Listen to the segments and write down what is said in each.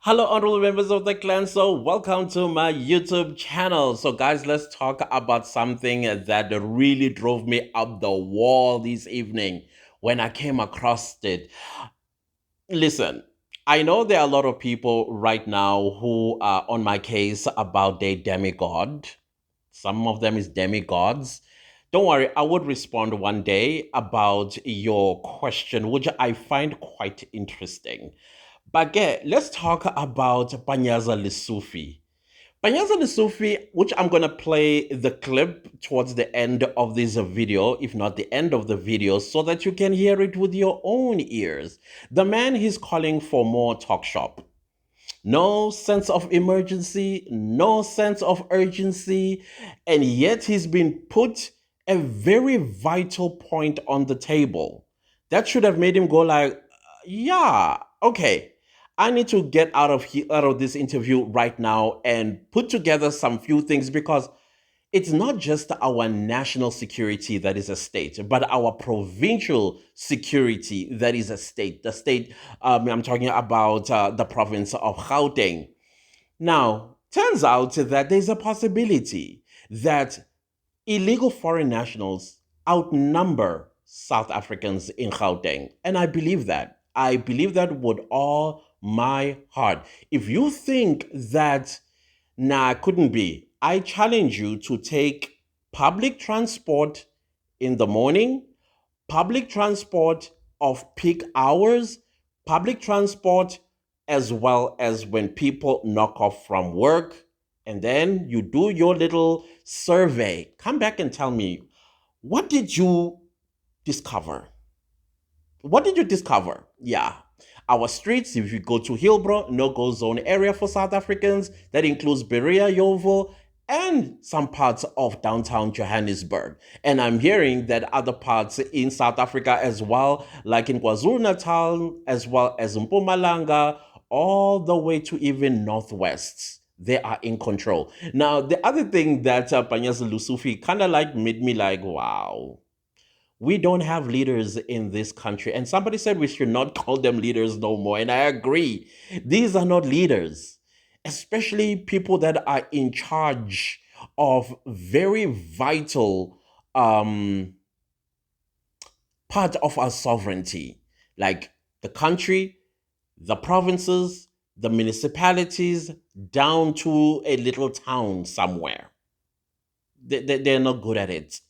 Hello, honorable members of the clan. So, welcome to my YouTube channel. So, guys, let's talk about something that really drove me up the wall this evening when I came across it. Listen, I know there are a lot of people right now who are on my case about their demigod. Some of them is demigods. Don't worry, I would respond one day about your question, which I find quite interesting. But yeah, let's talk about Panyaza Lesufi. Panyaza Lesufi, which I'm gonna play the clip towards the end of this video, if not the end of the video, so that you can hear it with your own ears. The man is calling for more talk shop. No sense of emergency, no sense of urgency, and yet he's been put a very vital point on the table. That should have made him go like, yeah, okay. I need to get out of this interview right now and put together some few things because it's not just our national security that is a state, but our provincial security that is a state. The state, I'm talking about the province of Gauteng. Now, turns out that there's a possibility that illegal foreign nationals outnumber South Africans in Gauteng. And I believe that. I believe that with all my heart. If you think that, nah, couldn't be, I challenge you to take public transport in the morning, public transport of peak hours, public transport as well as when people knock off from work, and then you do your little survey. Come back and tell me, what did you discover? What did you discover? Yeah. Our streets, if you go to Hillbrow, no-go zone area for South Africans, that includes Berea, Yeoville, and some parts of downtown Johannesburg. And I'm hearing that other parts in South Africa as well, like in KwaZulu-Natal, as well as in Mpumalanga, all the way to even Northwest. They are in control. Now, the other thing that Panyaza Lesufi kind of like made me like, wow, we don't have leaders in this country. And somebody said we should not call them leaders no more. And I agree. These are not leaders, especially people that are in charge of very vital part of our sovereignty, like the country, the provinces, the municipalities, down to a little town somewhere. They're not good at it.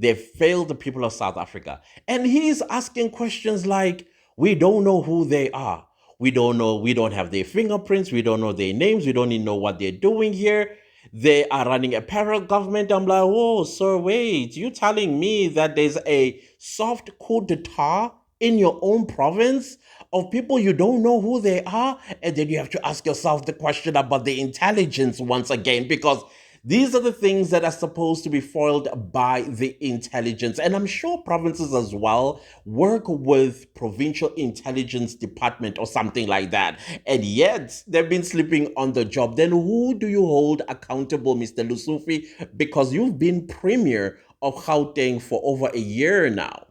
They failed the people of South Africa. And he's asking questions like, we don't know who they are. We don't know, we don't have their fingerprints, we don't know their names, we don't even know what they're doing here. They are running a parallel government. I'm like, oh, sir, wait, you telling me that there's a soft coup d'etat in your own province of people you don't know who they are? And then you have to ask yourself the question about the intelligence once again, because these are the things that are supposed to be foiled by the intelligence. And I'm sure provinces as well work with provincial intelligence department or something like that. And yet they've been sleeping on the job. Then who do you hold accountable, Mr. Lesufi? Because you've been premier of Gauteng for over a year now.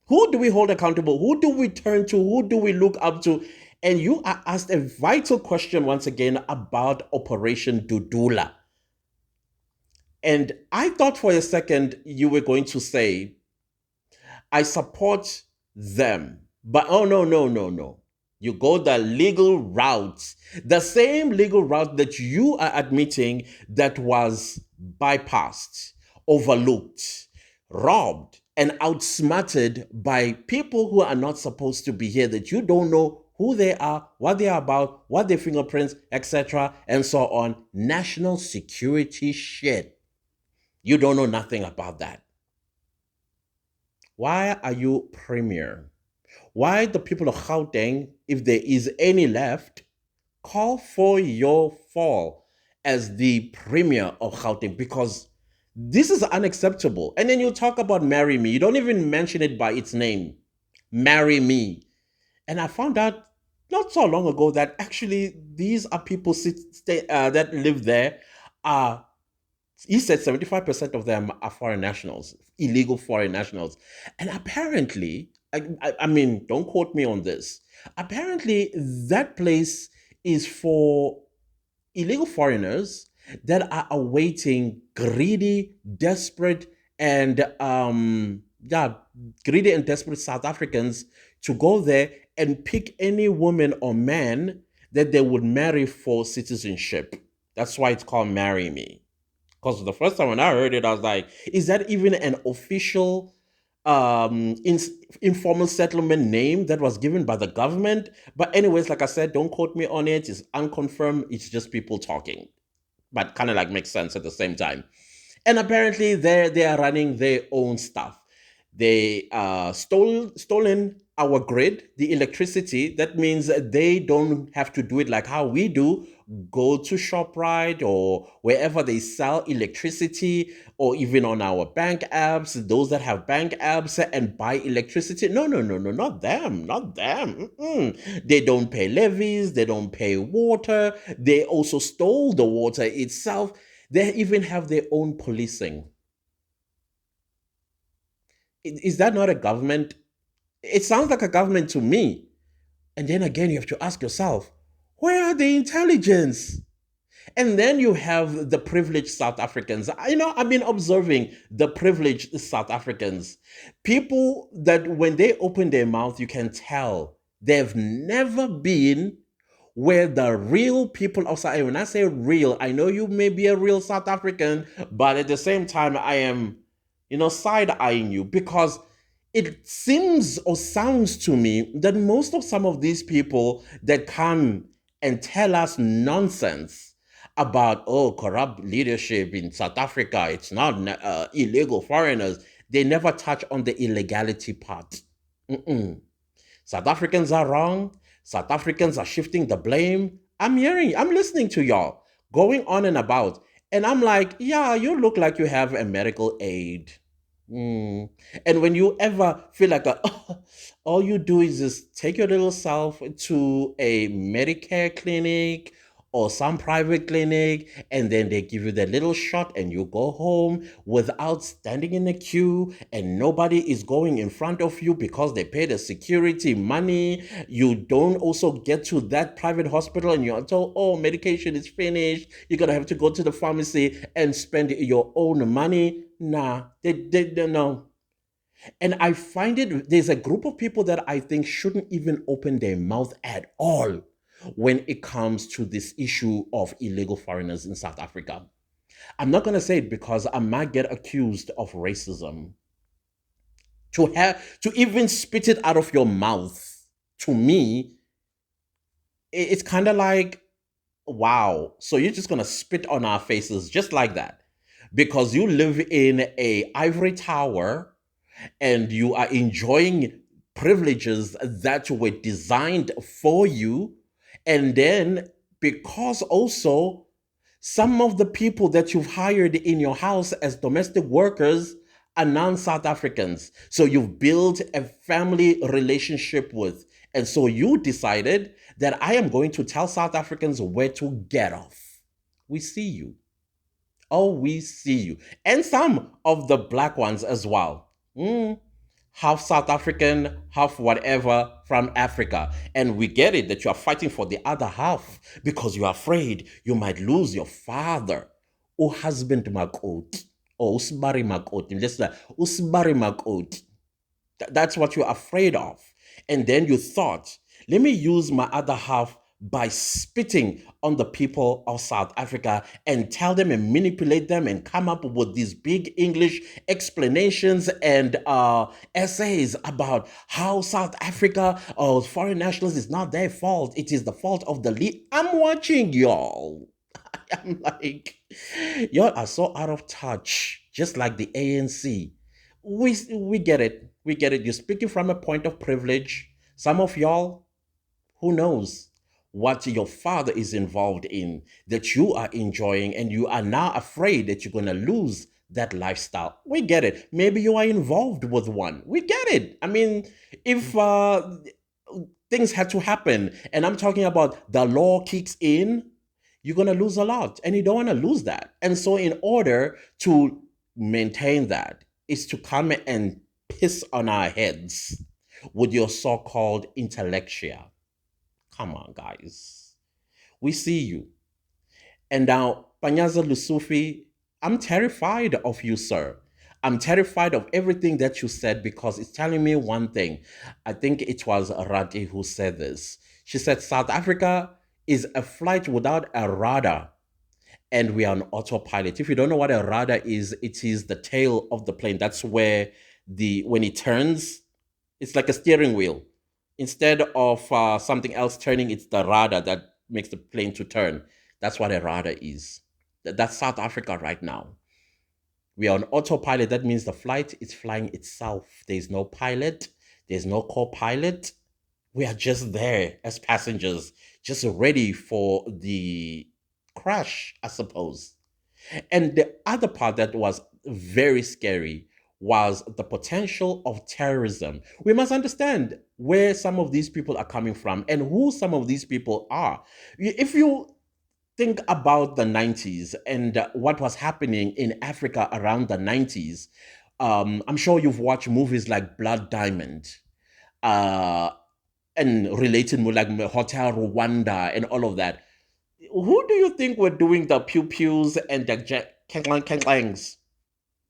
Who do we hold accountable? Who do we turn to? Who do we look up to? And you are asked a vital question once again about Operation Dudula. And I thought for a second you were going to say, I support them. But oh, no, no, no, no. You go the legal route, the same legal route that you are admitting that was bypassed, overlooked, robbed, and outsmarted by people who are not supposed to be here, that you don't know who they are, what they are about, what their fingerprints, etc., and so on. National security shit. You don't know nothing about that. Why are you premier? Why the people of Gauteng, if there is any left, call for your fall as the premier of Gauteng? Because this is unacceptable. And then you talk about marry me. You don't even mention it by its name. Marry me. And I found out not so long ago that actually these are people that live there. He said 75% of them are foreign nationals, illegal foreign nationals. And apparently, I mean, don't quote me on this, Apparently, that place is for illegal foreigners that are awaiting greedy, desperate, and yeah, greedy and desperate South Africans to go there and pick any woman or man that they would marry for citizenship. That's why it's called Marry Me. Because the first time when I heard it, I was like, is that even an official in, informal settlement name that was given by the government? But anyways, like I said, don't quote me on it. It's unconfirmed. It's just people talking, but kind of like makes sense at the same time. And apparently they are running their own stuff. They stolen our grid, the electricity. That means that they don't have to do it like how we do. Go to ShopRite or wherever they sell electricity, or even on our bank apps, those that have bank apps, and buy electricity. No, no, no, no, not them, not them. Mm-mm. They don't pay levies, they don't pay water, they also stole the water itself. They even have their own policing. Is that not a government? It sounds like a government to me. And then again, you have to ask yourself, where are the intelligence? And then you have the privileged South Africans. I've been observing the privileged South Africans. People that when they open their mouth, you can tell they've never been where the real people outside. When I say real, I know you may be a real South African, but at the same time, I am, side eyeing you because it seems or sounds to me that most of some of these people that come and tell us nonsense about, oh, corrupt leadership in South Africa, it's not illegal foreigners, they never touch on the illegality part. Mm-mm. South Africans are wrong. South Africans are shifting the blame. I'm listening to y'all going on and about. And I'm like, yeah, you look like you have a medical aid. Mm. And when you ever feel like all you do is just take your little self to a Medicare clinic or some private clinic, and then they give you the little shot, and you go home without standing in a queue, and nobody is going in front of you because they pay the security money. You don't also get to that private hospital, and you're told, oh, medication is finished. You're gonna have to go to the pharmacy and spend your own money. Nah, they no. And I find there's a group of people that I think shouldn't even open their mouth at all when it comes to this issue of illegal foreigners in South Africa. I'm not going to say it because I might get accused of racism. To even spit it out of your mouth, to me, it's kind of like, wow. So you're just going to spit on our faces just like that because you live in a ivory tower and you are enjoying privileges that were designed for you. And then, because also some of the people that you've hired in your house as domestic workers are non South Africans. So you've built a family relationship with. And so you decided that I am going to tell South Africans where to get off. We see you. Oh, we see you. And some of the black ones as well. Half South African, half whatever from Africa. And we get it that you are fighting for the other half because you're afraid you might lose your father or husband makoti or usbari makoti. Usbari makoti. That's what you're afraid of. And then you thought, let me use my other half by spitting on the people of South Africa and tell them and manipulate them and come up with these big English explanations and essays about how South Africa or foreign nationals is not their fault. It is the fault of the lead. I'm watching y'all. I'm like, y'all are so out of touch, just like the ANC. We get it. We get it. You're speaking from a point of privilege. Some of y'all, who knows what your father is involved in that you are enjoying, and you are now afraid that you're going to lose that lifestyle. We get it. Maybe you are involved with one. We get it. I mean, if things had to happen, and I'm talking about the law kicks in, you're going to lose a lot, and you don't want to lose that. And so, in order to maintain that, is to come and piss on our heads with your so-called intellectual. Come on, guys. We see you. And now, Panyaza Lesufi, I'm terrified of you, sir. I'm terrified of everything that you said because it's telling me one thing. I think it was Rati who said this. She said, South Africa is a flight without a radar, and we are on autopilot. If you don't know what a radar is, it is the tail of the plane. That's where when it turns, it's like a steering wheel. Instead of something else turning, it's the radar that makes the plane to turn. That's what a radar is. That's South Africa right now. We are on autopilot. That means the flight is flying itself. There's no pilot. There's no co-pilot. We are just there as passengers, just ready for the crash, I suppose. And the other part that was very scary was the potential of terrorism. We must understand where some of these people are coming from and who some of these people are. If you think about the 90s and what was happening in Africa around the 90s, I'm sure you've watched movies like Blood Diamond. And related more like Hotel Rwanda and all of that. Who do you think were doing the pew pews and the clangs?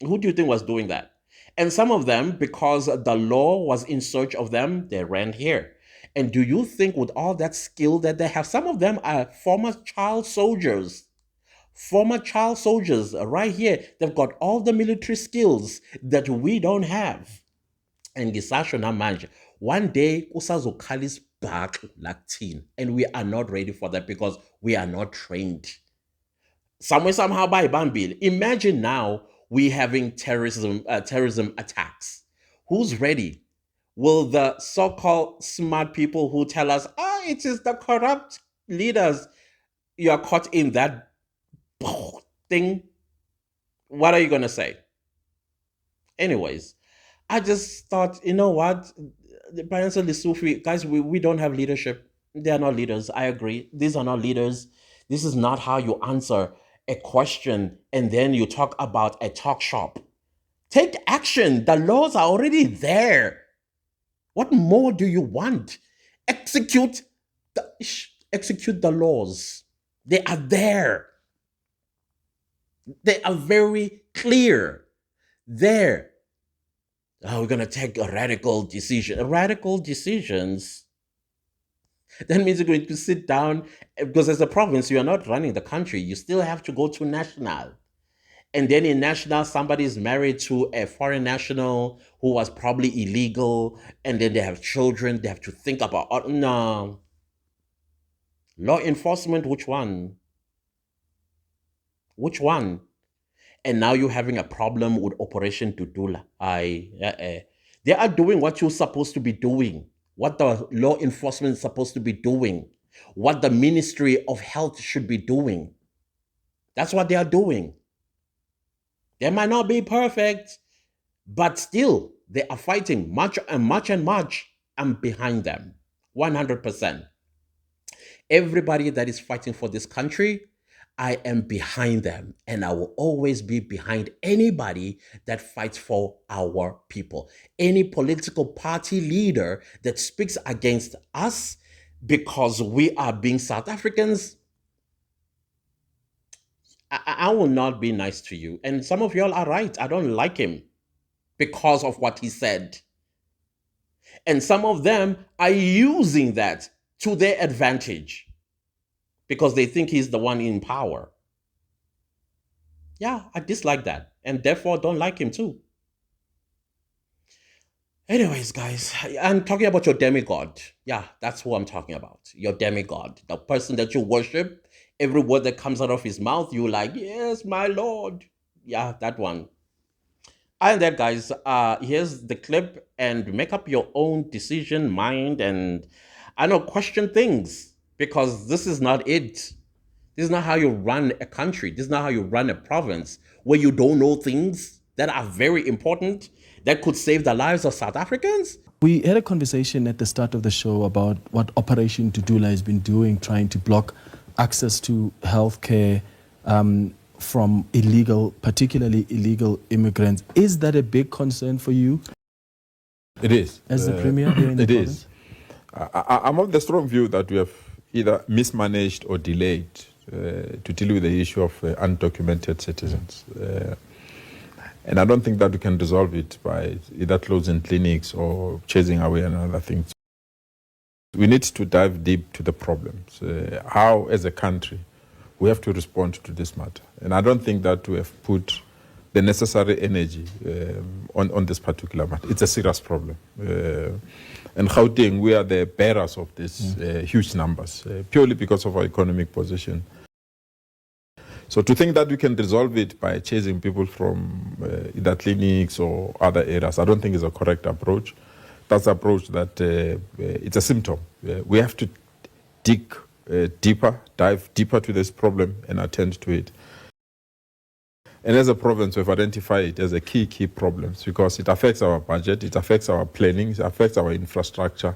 Who do you think was doing that? And some of them, because the law was in search of them, they ran here. And do you think with all that skill that they have, some of them are former child soldiers. Former child soldiers right here. They've got all the military skills that we don't have. And ngisasho namanje, one day kusazokhala isibhaxu lakuthina, and we are not ready for that because we are not trained. Somewhere somehow bayibambile. Imagine now we having terrorism attacks. Who's ready? Will the so-called smart people who tell us, it is the corrupt leaders, you are caught in that thing? What are you gonna say? Anyways, I just thought, you know what? The parents of Lesufi, guys, we don't have leadership. They are not leaders. I agree. These are not leaders. This is not how you answer a question and then you talk about a talk shop. Take action. The laws are already there. What more do you want? Execute the laws. They are there. They are very clear. There. We're going to take a radical decision. Radical decisions. That means you're going to sit down, because as a province, you are not running the country. You still have to go to national. And then in national, somebody is married to a foreign national who was probably illegal. And then they have children. They have to think about, no. Law enforcement, which one? Which one? And now you're having a problem with Operation Dudula. They are doing what you're supposed to be doing, what the law enforcement is supposed to be doing, what the Ministry of Health should be doing. That's what they are doing. They might not be perfect, but still, they are fighting much. I'm behind them, 100%. Everybody that is fighting for this country, I am behind them, and I will always be behind anybody that fights for our people. Any political party leader that speaks against us because we are being South Africans, I will not be nice to you. And some of y'all are right. I don't like him because of what he said. And some of them are using that to their advantage because they think he's the one in power. Yeah, I dislike that, and therefore don't like him too. Anyways, guys, I'm talking about your demigod. Yeah, that's who I'm talking about. Your demigod, the person that you worship. Every word that comes out of his mouth, you're like, yes, my Lord. Yeah, that one. And that, guys, here's the clip, and make up your own decision, mind, and I know, question things, because this is not it. This is not how you run a country. This is not how you run a province where you don't know things that are very important that could save the lives of South Africans. We had a conversation at the start of the show about what Operation Dudula has been doing, trying to block access to healthcare from particularly illegal immigrants. Is that a big concern for you? It is. as the premier here in the it province? is. I'm of the strong view that we have either mismanaged or delayed to deal with the issue of undocumented citizens. And I don't think that we can resolve it by either closing clinics or chasing away and other things. We need to dive deep to the problems. How, as a country, we have to respond to this matter. And I don't think that we have put the necessary energy on this particular matter. It's a serious problem. And Gauteng, we are the bearers of these huge numbers, purely because of our economic position. So to think that we can resolve it by chasing people from either clinics or other areas, I don't think is a correct approach. That's the approach that it's a symptom. We have to dig deeper, dive deeper to this problem and attend to it. And as a province, we've identified it as a key problems because it affects our budget, it affects our planning, it affects our infrastructure,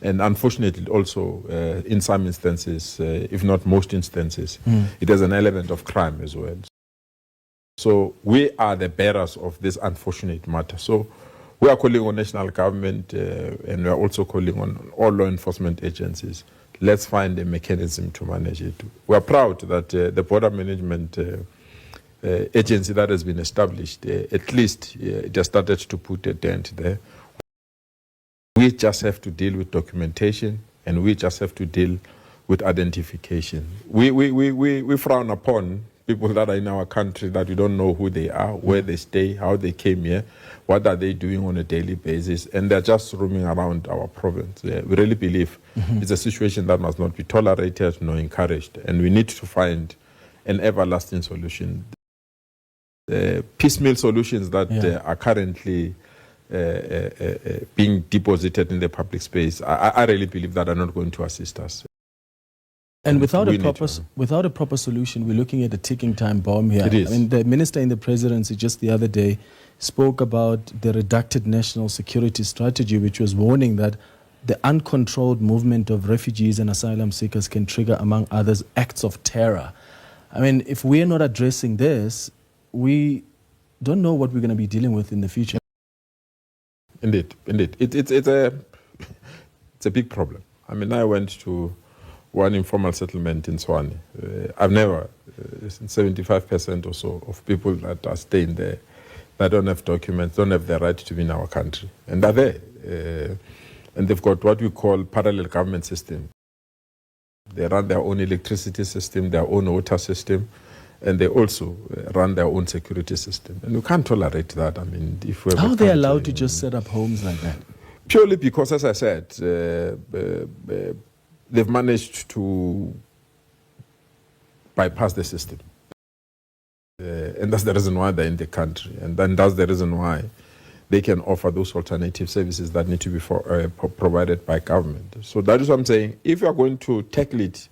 and unfortunately also, in some instances, if not most instances, it has an element of crime as well. So we are the bearers of this unfortunate matter. So we are calling on national government and we are also calling on all law enforcement agencies. Let's find a mechanism to manage it. We are proud that the border management agency that has been established, at least it has started to put a dent there. We just have to deal with documentation and we just have to deal with identification. We frown upon people that are in our country that we don't know who they are, where they stay, how they came here, what are they doing on a daily basis, and they're just roaming around our province. We really believe it's a situation that must not be tolerated nor encouraged, and we need to find an everlasting solution. Piecemeal solutions that are currently being deposited in the public space, I really believe that are not going to assist us. And without a proper solution, we're looking at a ticking time bomb here. It is. I mean, the minister in the presidency just the other day spoke about the redacted national security strategy, which was warning that the uncontrolled movement of refugees and asylum seekers can trigger, among others, acts of terror. I mean, if we're not addressing this, we don't know what we're going to be dealing with in the future. Indeed. It's a big problem. I mean, I went to one informal settlement in Swane. I've never, 75% or so of people that are staying there that don't have documents, don't have the right to be in our country. And they're there. And they've got what we call parallel government system. They run their own electricity system, their own water system, and they also run their own security system. And we can't tolerate that. I mean, if we're How are they allowed to just set up homes like that? Purely because, as I said, they've managed to bypass the system. And that's the reason why they're in the country. And then that's the reason why they can offer those alternative services that need to be provided by government. So that is what I'm saying. If you are going to tackle it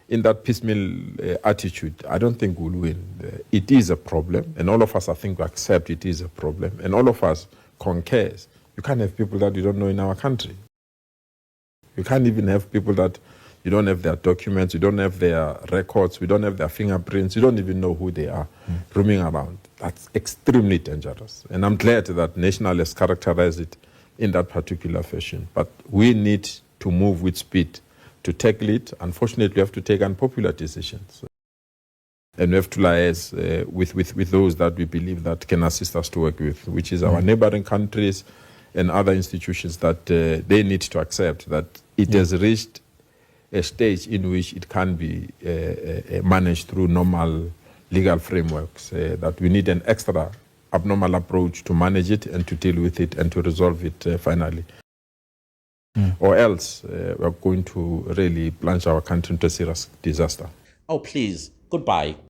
in that piecemeal attitude, I don't think we'll win. It is a problem, and all of us, I think, accept it is a problem, and all of us concurs. You can't have people that you don't know in our country. You can't even have people that you don't have their documents, you don't have their records, we don't have their fingerprints, you don't even know who they are roaming around. That's extremely dangerous. And I'm glad that National has characterized it in that particular fashion. But we need to move with speed to tackle it. Unfortunately, we have to take unpopular decisions. And we have to liaise with those that we believe that can assist us to work with, which is our neighboring countries and other institutions that they need to accept that it has reached a stage in which it can be managed through normal legal frameworks, that we need an extra abnormal approach to manage it and to deal with it and to resolve it finally. Or else we're going to really plunge our country into a serious disaster. Oh, please. Goodbye.